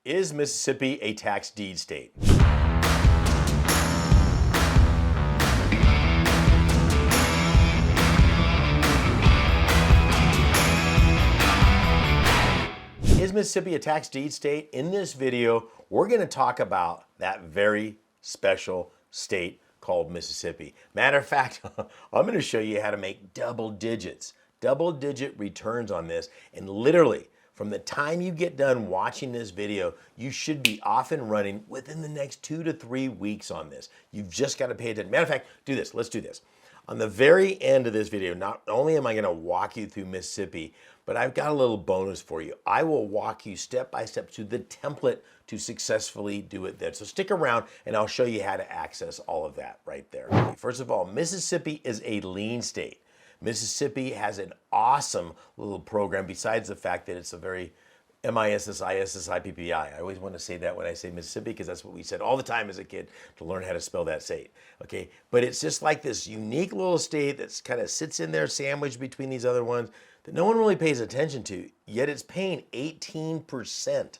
Is Mississippi a tax deed state? Is Mississippi a tax deed state? In this video, we're going to talk about that very special state called Mississippi. Matter of fact, I'm going to show you how to make double-digit returns on this. And literally, from the time you get done watching this video, you should be off and running within the next 2 to 3 weeks on this. You've just got to pay attention. Matter of fact, do this. Let's do this. On the very end of this video, not only am I going to walk you through Mississippi, but I've got a little bonus for you. I will walk you step by step through the template to successfully do it then. So stick around and I'll show you how to access all of that right there. First of all, Mississippi is a lien state. Mississippi has an awesome little program besides the fact that it's a very MISSISSIPPI. I always want to say that when I say Mississippi because that's what we said all the time as a kid to learn how to spell that state. Okay, but it's just like this unique little state that's kind of sits in there sandwiched between these other ones that no one really pays attention to, yet it's paying 18%.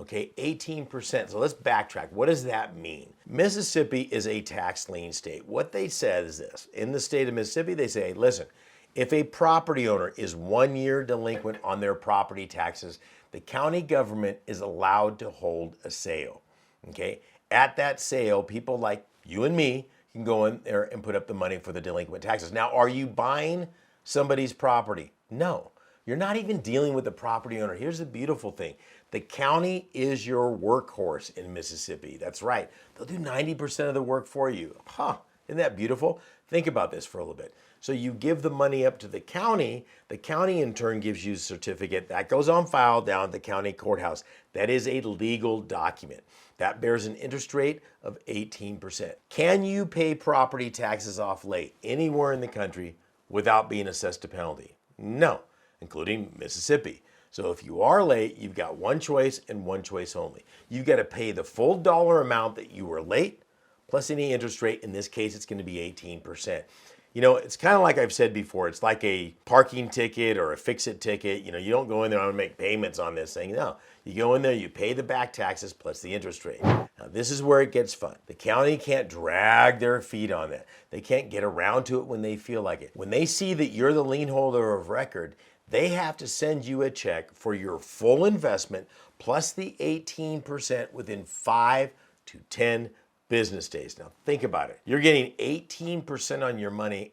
Okay, 18%. So let's backtrack. What does that mean? Mississippi is a tax lien state. What they said is this. In the state of Mississippi, they say, listen, if a property owner is 1 year delinquent on their property taxes, the county government is allowed to hold a sale. Okay, at that sale, people like you and me can go in there and put up the money for the delinquent taxes. Now, are you buying somebody's property? No, you're not even dealing with the property owner. Here's the beautiful thing. The county is your workhorse in Mississippi. That's right. They'll do 90% of the work for you. Huh, isn't that beautiful? Think about this for a little bit. So you give the money up to the county in turn gives you a certificate that goes on file down at the county courthouse. That is a legal document. That bears an interest rate of 18%. Can you pay property taxes off late anywhere in the country without being assessed a penalty? No, including Mississippi. So if you are late, you've got one choice and one choice only. You've got to pay the full dollar amount that you were late, plus any interest rate. In this case, it's going to be 18%. You know, it's kind of like I've said before, it's like a parking ticket or a fix-it ticket. You know, you don't go in there and make payments on this thing. No, you go in there, you pay the back taxes plus the interest rate. Now, this is where it gets fun. The county can't drag their feet on that. They can't get around to it when they feel like it. When they see that you're the lien holder of record, they have to send you a check for your full investment plus the 18% within 5 to 10 business days. Now think about it. You're getting 18% on your money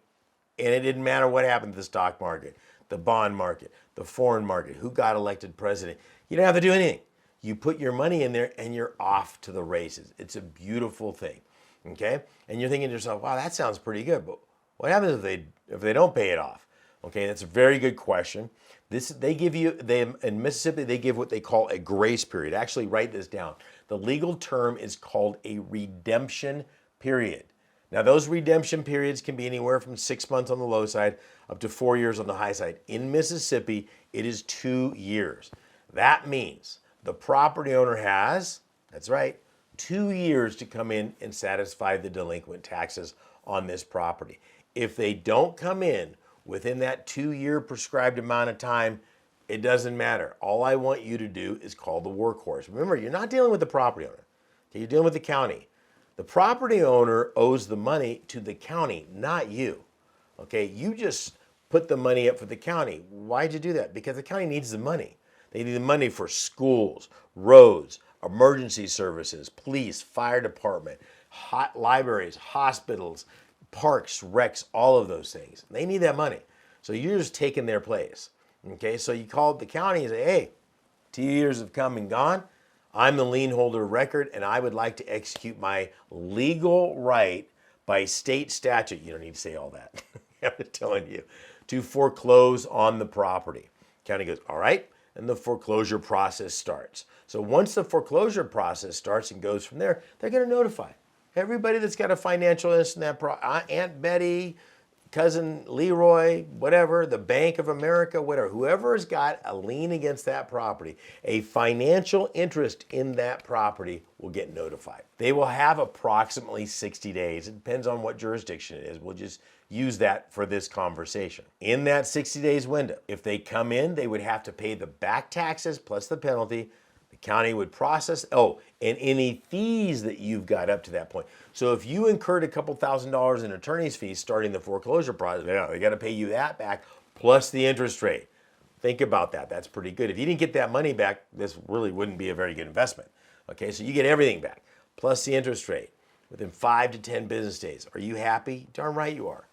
and it didn't matter what happened to the stock market, the bond market, the foreign market, who got elected president. You don't have to do anything. You put your money in there and you're off to the races. It's a beautiful thing, okay? And you're thinking to yourself, wow, that sounds pretty good, but what happens if they don't pay it off? Okay, that's a very good question. In Mississippi, they give what they call a grace period. Actually, write this down. The legal term is called a redemption period. Now, those redemption periods can be anywhere from 6 months on the low side up to 4 years on the high side. In Mississippi, it is 2 years. That means the property owner has, that's right, 2 years to come in and satisfy the delinquent taxes on this property. If they don't come in within that 2-year prescribed amount of time, it doesn't matter. All I want you to do is call the workhorse. Remember, you're not dealing with the property owner. Okay, you're dealing with the county. The property owner owes the money to the county, not you. Okay, you just put the money up for the county. Why'd you do that? Because the county needs the money. They need the money for schools, roads, emergency services, police, fire department, libraries, hospitals, parks, recs, all of those things. They need that money. So you're just taking their place. Okay, so you call the county and say, hey, 2 years have come and gone. I'm the lien holder of record and I would like to execute my legal right by state statute. You don't need to say all that. I'm telling you, to foreclose on the property. County goes, all right, and the foreclosure process starts. So once the foreclosure process starts and goes from there, they're going to notify everybody that's got a financial interest in that Aunt Betty, cousin Leroy, whatever, the Bank of America, whatever, whoever has got a lien against that property, a financial interest in that property will get notified. They will have approximately 60 days. It depends on what jurisdiction it is. We'll just use that for this conversation. In that 60 days window, if they come in, they would have to pay the back taxes plus the penalty. The County would process, and any fees that you've got up to that point. So if you incurred a couple $1,000s in attorney's fees starting the foreclosure process, they got to pay you that back plus the interest rate. Think about that. That's pretty good. If you didn't get that money back, this really wouldn't be a very good investment. Okay, so you get everything back plus the interest rate within 5 to 10 business days. Are you happy? Darn right you are.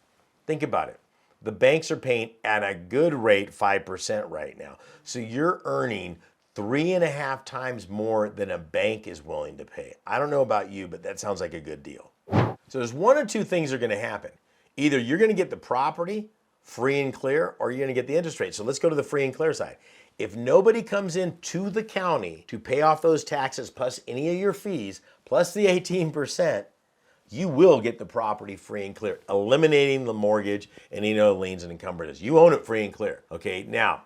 Think about it. The banks are paying at a good rate 5% right now. So you're earning 3.5 times more than a bank is willing to pay. I don't know about you, but that sounds like a good deal. So there's one or two things that are going to happen. Either you're going to get the property free and clear, or you're going to get the interest rate. So let's go to the free and clear side. If nobody comes in to the county to pay off those taxes plus any of your fees, plus the 18%, you will get the property free and clear, eliminating the mortgage and any other liens and encumbrances. You own it free and clear. Okay, now,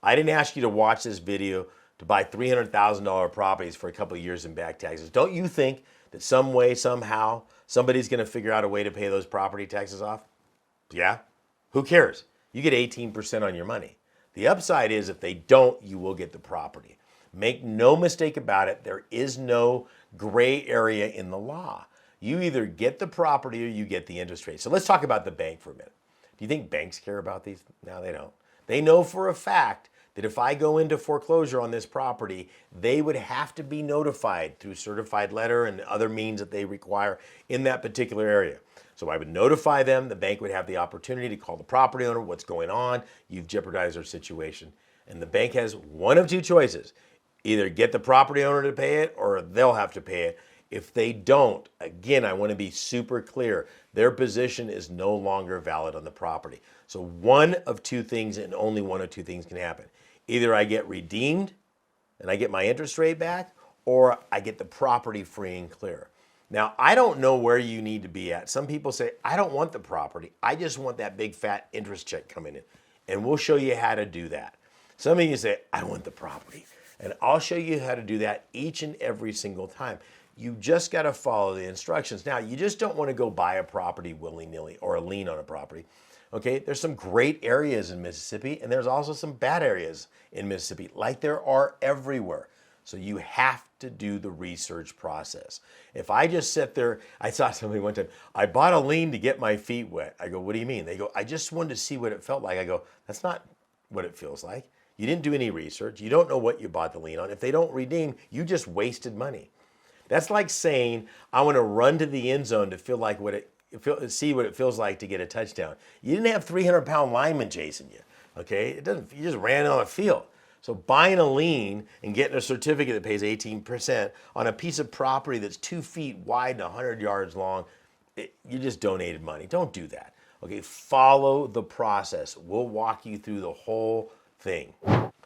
I didn't ask you to watch this video to buy $300,000 properties for a couple of years in back taxes. Don't you think that some way, somehow, somebody's going to figure out a way to pay those property taxes off? Yeah? Who cares? You get 18% on your money. The upside is if they don't, you will get the property. Make no mistake about it, there is no gray area in the law. You either get the property or you get the interest rate. So let's talk about the bank for a minute. Do you think banks care about these? No, they don't. They know for a fact that if I go into foreclosure on this property, they would have to be notified through certified letter and other means that they require in that particular area. So I would notify them, the bank would have the opportunity to call the property owner, what's going on, you've jeopardized their situation. And the bank has one of two choices. Either get the property owner to pay it or they'll have to pay it. If they don't, again, I want to be super clear, their position is no longer valid on the property. So one of two things and only one of two things can happen. Either I get redeemed and I get my interest rate back, or I get the property free and clear. Now, I don't know where you need to be at. Some people say, I don't want the property. I just want that big fat interest check coming in. And we'll show you how to do that. Some of you say, I want the property. And I'll show you how to do that each and every single time. You just got to follow the instructions. Now, you just don't want to go buy a property willy-nilly or a lien on a property. Okay, there's some great areas in Mississippi, and there's also some bad areas in Mississippi, like there are everywhere. So you have to do the research process. If I just sit there, I saw somebody one time, I bought a lien to get my feet wet. I go, what do you mean? They go, I just wanted to see what it felt like. I go, that's not what it feels like. You didn't do any research. You don't know what you bought the lien on. If they don't redeem, you just wasted money. That's like saying, I want to run to the end zone to feel like see what it feels like to get a touchdown. You didn't have 300-pound linemen chasing you, okay? You just ran on a field. So buying a lien and getting a certificate that pays 18% on a piece of property that's 2 feet wide and 100 yards long, you just donated money. Don't do that, okay? Follow the process. We'll walk you through the whole thing.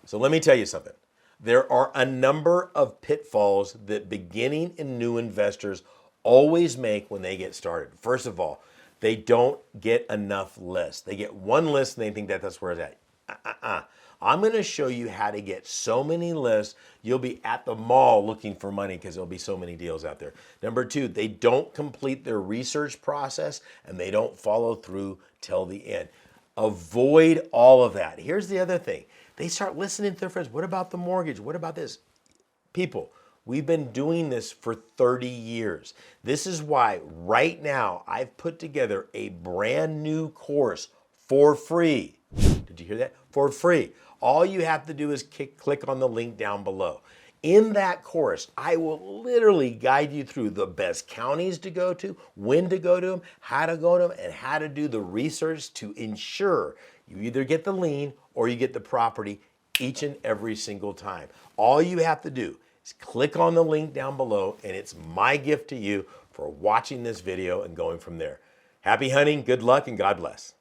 So let me tell you something. There are a number of pitfalls that beginning and new investors always make when they get started. First of all, they don't get enough lists. They get one list and they think that that's where it's at. I'm going to show you how to get so many lists, you'll be at the mall looking for money because there'll be so many deals out there. Number two, they don't complete their research process and they don't follow through till the end. Avoid all of that. Here's the other thing. They start listening to their friends. What about the mortgage? What about this? People, we've been doing this for 30 years. This is why right now I've put together a brand new course for free. Did you hear that? For free. All you have to do is click on the link down below. In that course, I will literally guide you through the best counties to go to, when to go to them, how to go to them, and how to do the research to ensure you either get the lien or you get the property each and every single time. All you have to do is click on the link down below, and it's my gift to you for watching this video and going from there. Happy hunting, good luck, and God bless.